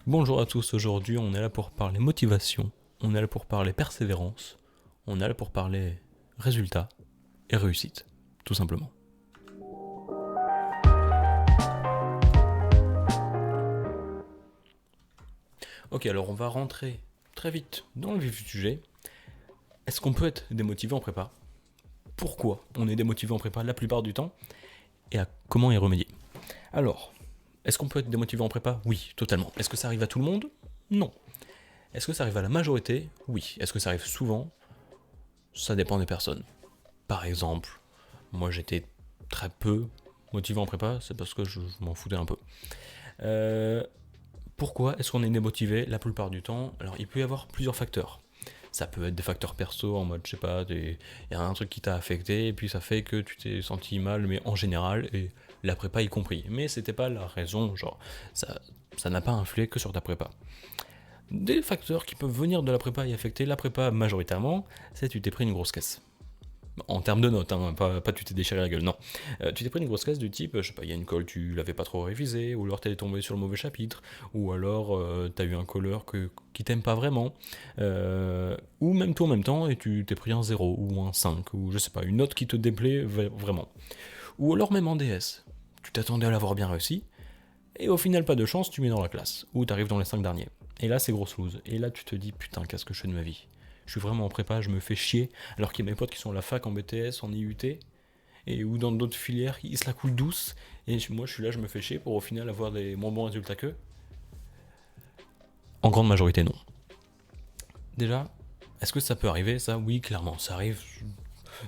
Bonjour à tous, aujourd'hui on est là pour parler motivation, on est là pour parler persévérance, on est là pour parler résultats et réussite, tout simplement. Ok, alors on va rentrer très vite dans le vif du sujet. Est-ce qu'on peut être démotivé en prépa? Pourquoi on est démotivé en prépa la plupart du temps? Et à comment y remédier? Alors, est-ce qu'on peut être démotivé en prépa? Oui, totalement. Est-ce que ça arrive à tout le monde? Non. Est-ce que ça arrive à la majorité? Oui. Est-ce que ça arrive souvent? Ça dépend des personnes. Par exemple, moi j'étais très peu motivé en prépa, c'est parce que je m'en foutais un peu. Pourquoi est-ce qu'on est démotivé la plupart du temps? Alors il peut y avoir plusieurs facteurs. Ça peut être des facteurs perso, en mode, je sais pas, il y a un truc qui t'a affecté, et puis ça fait que tu t'es senti mal, mais en général, et la prépa y compris. Mais c'était pas la raison, genre, ça n'a pas influé que sur ta prépa. Des facteurs qui peuvent venir de la prépa et affecter la prépa majoritairement, c'est tu t'es pris une grosse caisse. En termes de notes, hein, pas tu t'es déchiré la gueule, non. Tu t'es pris une grosse caisse du type, je sais pas, il y a une colle, tu l'avais pas trop révisée, ou alors t'es tombé sur le mauvais chapitre, ou alors t'as eu un colleur qui t'aime pas vraiment, ou même toi en même temps, et tu t'es pris un 0 ou un 5 ou je sais pas, une note qui te déplaît vraiment. Ou alors même en DS, tu t'attendais à l'avoir bien réussi, et au final pas de chance, tu mets dans la classe, ou t'arrives dans les 5 derniers. Et là c'est grosse lose, et là tu te dis, putain, qu'est-ce que je fais de ma vie? Je suis vraiment en prépa, je me fais chier, alors qu'il y a mes potes qui sont à la fac, en BTS, en IUT, et ou dans d'autres filières, ils se la coulent douce, et moi je suis là, je me fais chier pour au final avoir des moins bons résultats qu'eux. En grande majorité, non. Déjà, est-ce que ça peut arriver, ça? Oui, clairement, ça arrive.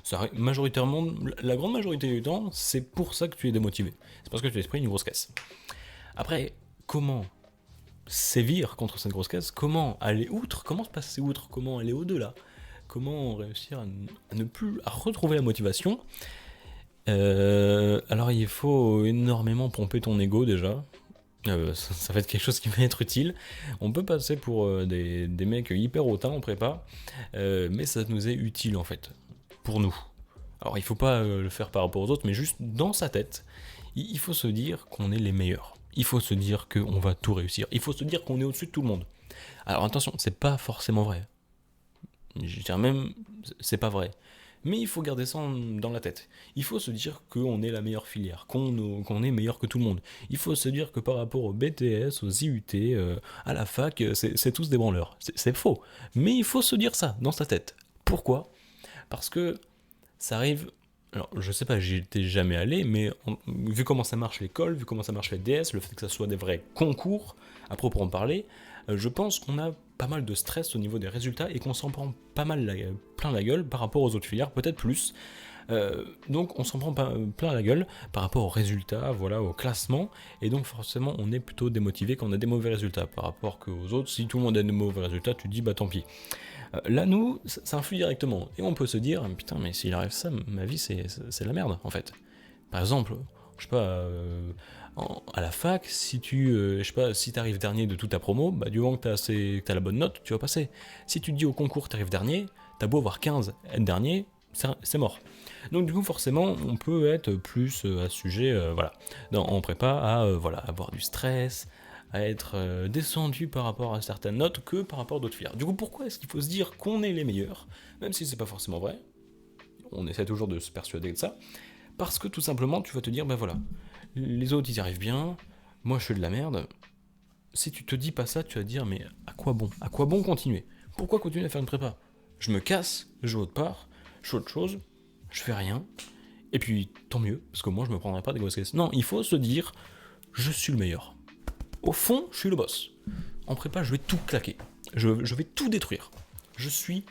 Ça arrive majoritairement, la grande majorité du temps, c'est pour ça que tu es démotivé. C'est parce que tu as pris une grosse caisse. Après, comment sévir contre cette grosse caisse? Comment aller outre? Comment se passer outre? Comment aller au-delà? Comment réussir à ne plus à retrouver la motivation? Alors il faut énormément pomper ton ego déjà. Ça va être quelque chose qui va être utile. On peut passer pour des mecs hyper hautains en prépa, mais ça nous est utile en fait, pour nous. Alors il faut pas le faire par rapport aux autres, mais juste dans sa tête, il faut se dire qu'on est les meilleurs. Il faut se dire qu'on va tout réussir. Il faut se dire qu'on est au-dessus de tout le monde. Alors attention, c'est pas forcément vrai. Je dirais même, c'est pas vrai. Mais il faut garder ça dans la tête. Il faut se dire qu'on est la meilleure filière, qu'on est meilleur que tout le monde. Il faut se dire que par rapport au BTS, aux IUT, à la fac, c'est tous des branleurs. C'est faux. Mais il faut se dire ça dans sa tête. Pourquoi? Parce que ça arrive. Alors, je sais pas, j'y étais jamais allé, mais vu comment ça marche l'école, vu comment ça marche les DS, le fait que ça soit des vrais concours, à proprement parler, je pense qu'on a pas mal de stress au niveau des résultats et qu'on s'en prend pas mal plein la gueule par rapport aux autres filières, peut-être plus. Donc on s'en prend plein la gueule par rapport aux résultats, voilà, au classement, et donc forcément on est plutôt démotivé quand on a des mauvais résultats par rapport qu'aux autres. Si tout le monde a des mauvais résultats, tu te dis bah tant pis. Là, nous, ça influe directement. Et on peut se dire, putain, mais s'il arrive ça, ma vie, c'est la merde, en fait. Par exemple, je sais pas, à la fac, si je sais pas, si t'arrives dernier de toute ta promo, bah, du moment que t'as la bonne note, tu vas passer. Si tu te dis au concours t'arrives dernier, t'as beau avoir 15, être dernier, c'est mort. Donc du coup forcément on peut être plus à ce sujet voilà, en prépa à voilà, avoir du stress, à être descendu par rapport à certaines notes que par rapport à d'autres filières. Du coup pourquoi est-ce qu'il faut se dire qu'on est les meilleurs, même si c'est pas forcément vrai? On essaie toujours de se persuader de ça, parce que tout simplement tu vas te dire ben voilà, les autres ils y arrivent bien, moi je suis de la merde. Si tu te dis pas ça, tu vas te dire mais à quoi bon? À quoi bon continuer? Pourquoi continuer à faire une prépa? Je me casse, je vais autre part, je fais autre chose, je fais rien, et puis tant mieux, parce que moi je me prendrai pas des grosses caisses. Non, il faut se dire, je suis le meilleur. Au fond, je suis le boss. En prépa, je vais tout claquer. Je vais tout détruire. Je suis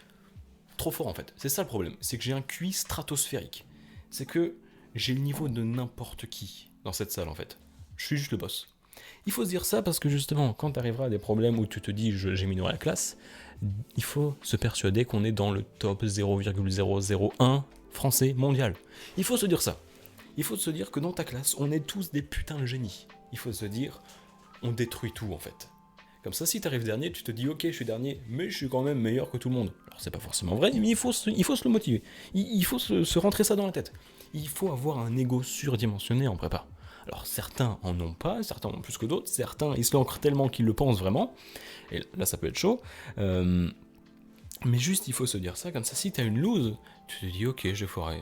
trop fort en fait. C'est ça le problème, c'est que j'ai un QI stratosphérique. C'est que j'ai le niveau de n'importe qui dans cette salle en fait. Je suis juste le boss. Il faut se dire ça parce que justement, quand tu arriveras à des problèmes où tu te dis j'ai minoré la classe, il faut se persuader qu'on est dans le top 0,001 français mondial. Il faut se dire ça. Il faut se dire que dans ta classe, on est tous des putains de génies. Il faut se dire, on détruit tout en fait. Comme ça, si t'arrives dernier, tu te dis ok, je suis dernier, mais je suis quand même meilleur que tout le monde. Alors c'est pas forcément vrai, mais il faut se le motiver. Il faut se rentrer ça dans la tête. Il faut avoir un ego surdimensionné en prépa. Alors certains en ont pas, certains en ont plus que d'autres, certains ils se l'ancrent tellement qu'ils le pensent vraiment, et là ça peut être chaud, mais juste il faut se dire ça, comme ça si t'as une loose, tu te dis ok je vais foirer,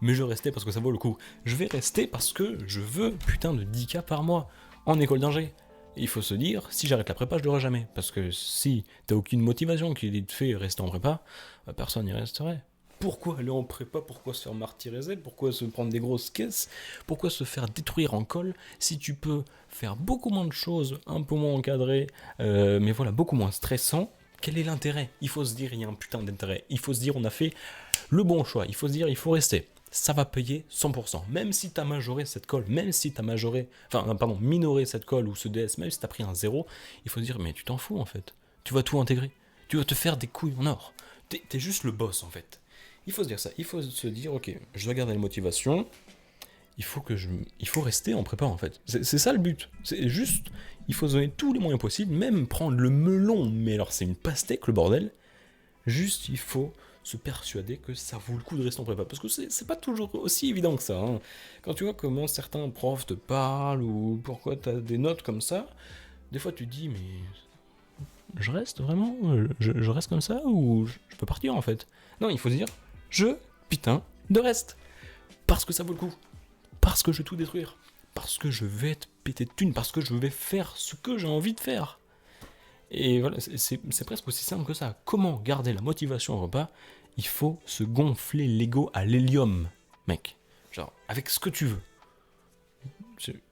mais je vais rester parce que ça vaut le coup, je vais rester parce que je veux putain de 10K par mois en école d'ingé. Il faut se dire, si j'arrête la prépa, je l'aurai jamais. Parce que si t'as aucune motivation qui te fait rester en prépa, bah, personne n'y resterait. Pourquoi aller en prépa? Pourquoi se faire martyriser? Pourquoi se prendre des grosses caisses? Pourquoi se faire détruire en colle si tu peux faire beaucoup moins de choses, un peu moins encadrées, mais voilà, beaucoup moins stressant? Quel est l'intérêt? Il faut se dire, il y a un putain d'intérêt. Il faut se dire, on a fait le bon choix. Il faut se dire, il faut rester. Ça va payer 100%. Même si t'as majoré cette colle, même si t'as minoré cette colle ou ce DS, même si t'as pris un 0, il faut se dire, mais tu t'en fous en fait. Tu vas tout intégrer. Tu vas te faire des couilles en or. T'es juste le boss en fait. Il faut se dire ça. Il faut se dire, ok, je dois garder la motivation. Il faut rester en prépa en fait. C'est ça le but. C'est juste, il faut se donner tous les moyens possibles, même prendre le melon. Mais alors c'est une pastèque le bordel. Juste, il faut se persuader que ça vaut le coup de rester en prépa. Parce que c'est pas toujours aussi évident que ça. Hein. Quand tu vois comment certains profs te parlent ou pourquoi tu as des notes comme ça, des fois tu te dis, mais je reste vraiment je reste comme ça ou je peux partir en fait? Non, il faut se dire, putain, de reste. Parce que ça vaut le coup. Parce que je vais tout détruire. Parce que je vais te péter de thunes. Parce que je vais faire ce que j'ai envie de faire. Et voilà, c'est presque aussi simple que ça. Comment garder la motivation au repas? Il faut se gonfler l'ego à l'hélium, mec. Genre, avec ce que tu veux.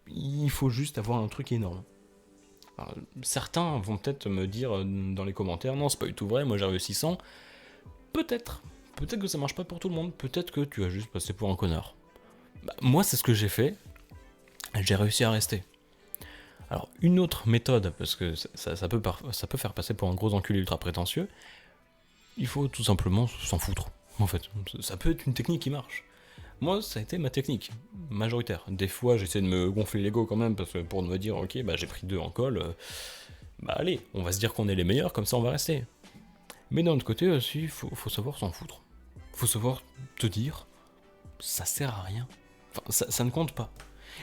Il faut juste avoir un truc énorme. Alors, certains vont peut-être me dire dans les commentaires, non, c'est pas du tout vrai, moi j'ai réussi 100. Peut-être. Peut-être que ça marche pas pour tout le monde. Peut-être que tu as juste passé pour un connard. Bah, moi, c'est ce que j'ai fait. J'ai réussi à rester. Alors, une autre méthode, parce que ça peut faire passer pour un gros enculé ultra prétentieux, il faut tout simplement s'en foutre, en fait. Ça peut être une technique qui marche. Moi, ça a été ma technique, majoritaire. Des fois, j'essaie de me gonfler l'ego quand même, parce que pour me dire, ok, bah j'ai pris 2 en colle, bah allez, on va se dire qu'on est les meilleurs, comme ça on va rester. Mais d'un autre côté aussi, il faut savoir s'en foutre. Faut savoir te dire, ça sert à rien. Enfin, ça ne compte pas.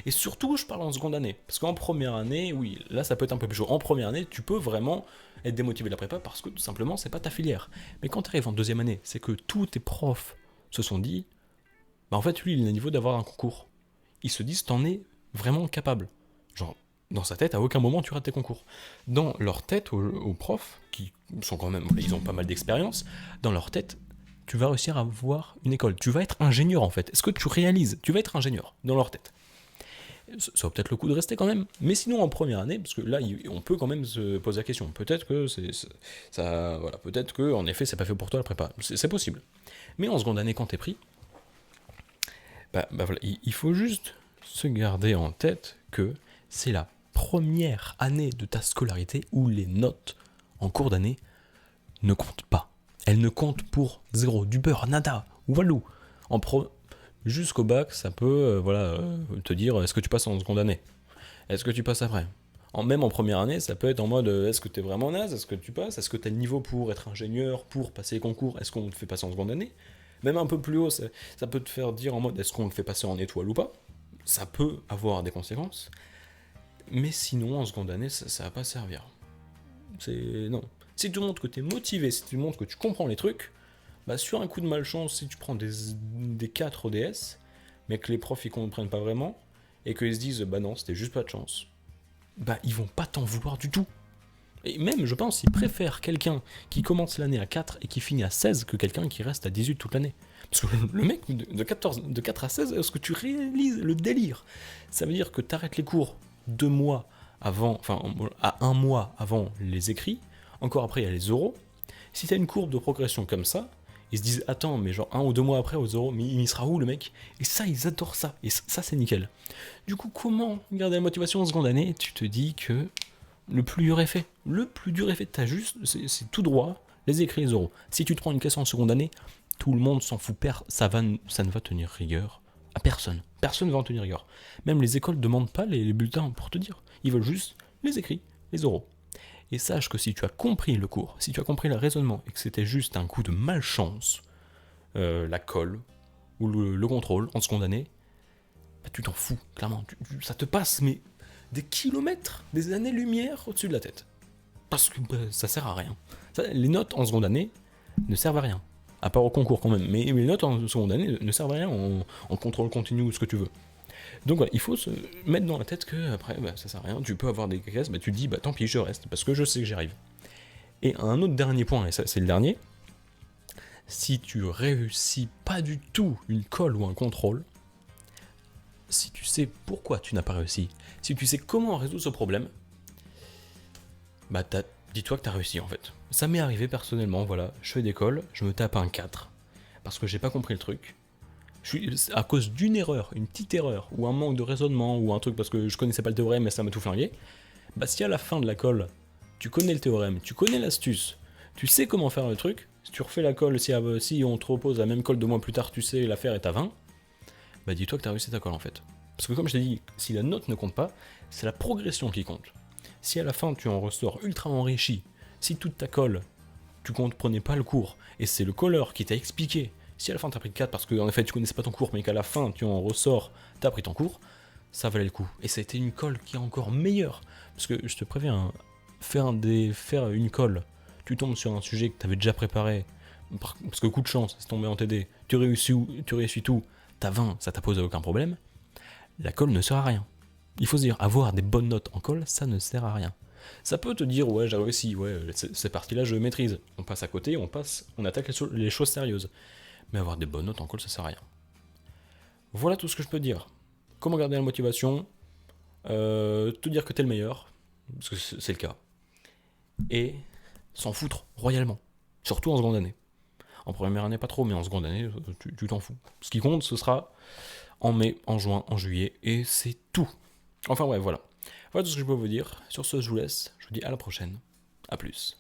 Et surtout, je parle en seconde année. Parce qu'en première année, oui, là ça peut être un peu plus chaud. En première année, tu peux vraiment être démotivé de la prépa parce que tout simplement, c'est pas ta filière. Mais quand tu arrives en deuxième année, c'est que tous tes profs se sont dit, bah en fait, lui, il a le niveau d'avoir un concours. Ils se disent, t'en es vraiment capable. Genre, dans sa tête, à aucun moment tu rates tes concours. Dans leur tête, aux profs, qui sont quand même, ils ont pas mal d'expérience, dans leur tête, tu vas réussir à avoir une école. Tu vas être ingénieur en fait. Est-ce que tu réalises? Tu vas être ingénieur, dans leur tête. Ça vaut peut-être le coup de rester quand même. Mais sinon, en première année, parce que là, on peut quand même se poser la question. Peut-être que peut-être que en effet, c'est pas fait pour toi la prépa. C'est possible. Mais en seconde année, quand t'es pris, voilà, il faut juste se garder en tête que c'est la première année de ta scolarité où les notes en cours d'année ne comptent pas. Elles ne comptent pour zéro, du beurre, nada, walou. Jusqu'au bac, ça peut te dire est-ce que tu passes en seconde année? Est-ce que tu passes après? Même en première année, ça peut être en mode est-ce que tu es vraiment naze? Est-ce que tu passes? Est-ce que tu as le niveau pour être ingénieur, pour passer les concours? Est-ce qu'on te fait passer en seconde année? Même un peu plus haut, ça peut te faire dire en mode est-ce qu'on te fait passer en étoile ou pas? Ça peut avoir des conséquences. Mais sinon, en seconde année, ça va pas servir. Non. Si tu montres que tu es motivé, si tu montres que tu comprends les trucs, bah sur un coup de malchance, si tu prends des 4 ODS, mais que les profs ils comprennent pas vraiment, et qu'ils se disent bah non, c'était juste pas de chance, bah ils vont pas t'en vouloir du tout. Et même, je pense, ils préfèrent quelqu'un qui commence l'année à 4 et qui finit à 16 que quelqu'un qui reste à 18 toute l'année. Parce que le mec de 4 à 16, est-ce que tu réalises le délire? Ça veut dire que tu arrêtes les cours 2 mois avant, à 1 mois avant les écrits, encore après il y a les oraux. Si tu as une courbe de progression comme ça, ils se disent attends, mais genre 1 ou 2 mois après aux oraux, mais il sera où le mec? Et ça, ils adorent ça, et ça c'est nickel. Du coup, comment garder la motivation en seconde année? Tu te dis que le plus dur est fait. Le plus dur est fait, c'est tout droit, les écrits, les oraux. Si tu te prends une caisse en seconde année, tout le monde s'en fout, ça ne va tenir rigueur à personne. Personne ne va en tenir rigueur. Même les écoles ne demandent pas les bulletins pour te dire. Ils veulent juste les écrits, les oraux. Et sache que si tu as compris le cours, si tu as compris le raisonnement, et que c'était juste un coup de malchance, la colle, ou le contrôle en seconde année, bah, tu t'en fous, clairement. Ça te passe, mais des kilomètres, des années-lumière au-dessus de la tête. Parce que bah, ça sert à rien. Les notes en seconde année ne servent à rien. À part au concours quand même. Mais les notes en seconde année ne servent à rien en contrôle continu ou ce que tu veux. Donc voilà, il faut se mettre dans la tête que après, bah, ça sert à rien. Tu peux avoir des caisses, bah, tu te dis, bah tant pis, je reste. Parce que je sais que j'y arrive. Et un autre dernier point, et ça c'est le dernier, si tu réussis pas du tout une colle ou un contrôle, si tu sais pourquoi tu n'as pas réussi, si tu sais comment résoudre ce problème, bah dis-toi que t'as réussi en fait. Ça m'est arrivé personnellement, voilà, je fais des colles, je me tape un 4, parce que j'ai pas compris le truc. À cause d'une erreur, une petite erreur, ou un manque de raisonnement, ou un truc parce que je connaissais pas le théorème et ça m'a tout flingué, bah si à la fin de la colle, tu connais le théorème, tu connais l'astuce, tu sais comment faire le truc, si tu refais la colle, si on te repose la même colle 2 mois plus tard, tu sais la faire et t'as 20, bah dis-toi que t'as réussi ta colle en fait. Parce que comme je t'ai dit, si la note ne compte pas, c'est la progression qui compte. Si à la fin tu en ressors ultra enrichi, si toute ta colle, tu comprenais pas le cours, et c'est le colleur qui t'a expliqué, si à la fin t'as pris 4 parce que en effet tu connaissais pas ton cours, mais qu'à la fin tu en ressors, t'as pris ton cours, ça valait le coup. Et ça a été une colle qui est encore meilleure. Parce que je te préviens, faire une colle, tu tombes sur un sujet que tu avais déjà préparé, parce que coup de chance, c'est tombé en TD, tu réussis tout, t'as 20, ça t'a posé aucun problème, la colle ne sert à rien. Il faut se dire, avoir des bonnes notes en colle, ça ne sert à rien. Ça peut te dire, ouais, j'ai réussi, ouais, ces parties-là, je maîtrise. On passe à côté, on attaque les choses sérieuses. Mais avoir des bonnes notes en colle, ça sert à rien. Voilà tout ce que je peux te dire. Comment garder la motivation, te dire que t'es le meilleur, parce que c'est le cas, et s'en foutre royalement, surtout en seconde année. En première année pas trop, mais en seconde année tu t'en fous. Ce qui compte ce sera en mai, en juin, en juillet, et c'est tout. Enfin ouais, voilà. Voilà tout ce que je peux vous dire. Sur ce, je vous laisse, je vous dis à la prochaine, à plus.